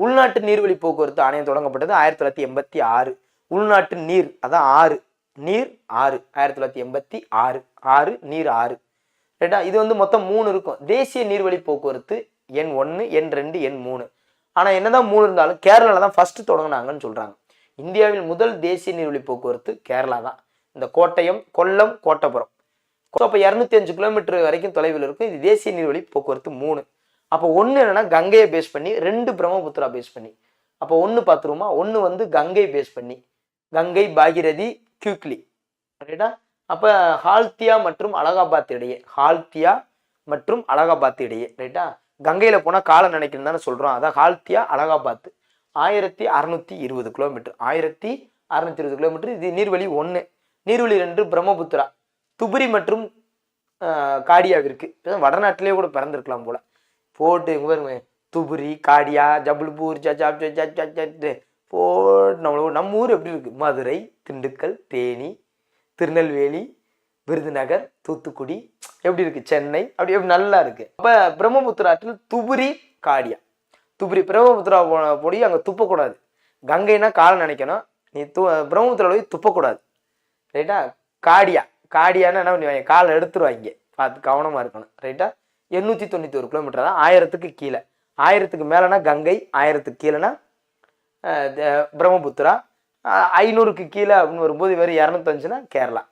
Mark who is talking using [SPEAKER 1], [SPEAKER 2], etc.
[SPEAKER 1] உள்நாட்டு நீர்வழி போக்குவரத்து ஆணையம் தொடங்கப்பட்டது 1986. உள்நாட்டு நீர் அதான் ஆறு, நீர் ஆறு 1986. ஆறு நீர் ஆறு ரைட்டா. இது வந்து மொத்தம் 3 இருக்கும். தேசிய நீர்வழி போக்குவரத்து எண் 1, எண் 2, எண் 3. ஆனால் என்னதான் 3 இருந்தாலும் கேரளாவில் தான் ஃபர்ஸ்ட் தொடங்கினாங்கன்னு சொல்றாங்க. இந்தியாவில் முதல் தேசிய நீர்வழி போக்குவரத்து கேரளா தான். இந்த கோட்டயம், கொல்லம், கோட்டபுரம். அப்போ 205 கிலோமீட்டர் வரைக்கும் தொலைவில் இருக்கும். இது தேசிய நீர்வழி போக்குவரத்து 3. அப்போ ஒன்று என்னன்னா கங்கையை பேஸ் பண்ணி, 2 பிரம்மபுத்திரா பேஸ் பண்ணி. அப்போ ஒன்று பார்த்துருமா, ஒன்று வந்து கங்கை பேஸ் பண்ணி, கங்கை, பாகிரதி, கியூக்லி ரைட்டா. அப்போ ஹால்தியா மற்றும் அலகாபாத் இடையே, ஹால்தியா மற்றும் அலகாபாத் இடையே ரைட்டா. கங்கையில் போனால் காலம் நினைக்கணும் தானே சொல்கிறோம். அதான் ஹால்தியா அலகாபாத் 1620 கிலோமீட்டர், 1620 கிலோமீட்டர். இது நீர்வழி 1. நீர்வழி 2 பிரம்மபுத்திரா துபுரி மற்றும் காடியாவிற்கு. வடநாட்டிலே கூட பிறந்திருக்கலாம் போல. போட்டு பாருங்க, துபுரி, காடியா, ஜபல்பூர், போட்டு நம்ம ஊர் எப்படி இருக்கு, மதுரை, திண்டுக்கல், தேனி, திருநெல்வேலி, விருதுநகர், தூத்துக்குடி எப்படி இருக்கு, சென்னை அப்படி எப்படி நல்லா இருக்கு. அப்ப பிரம்மபுத்திராற்றில் துபுரி, காடியா. துபுரி பிரம்மபுத்திரா போடி அங்கே துப்பக்கூடாது. கங்கைனா காலம் நினைக்கணும், நீ பிரம்மபுத்திரா போய் துப்பக்கூடாது ரைட்டா. காடியா, காடியானா என்ன பண்ணுவாங்க, காலை எடுத்துருவாங்க, பார்த்து கவனமா இருக்கணும் ரைட்டா. 891 கிலோமீட்டர் தான், 1000க்கு கீழே. 1000க்கு மேலேனா கங்கை, 1000க்கு கீழேனா பிரம்மபுத்திரா. 500க்கு கீழே அப்படின்னு வரும்போது வேறு 205னா கேரளா.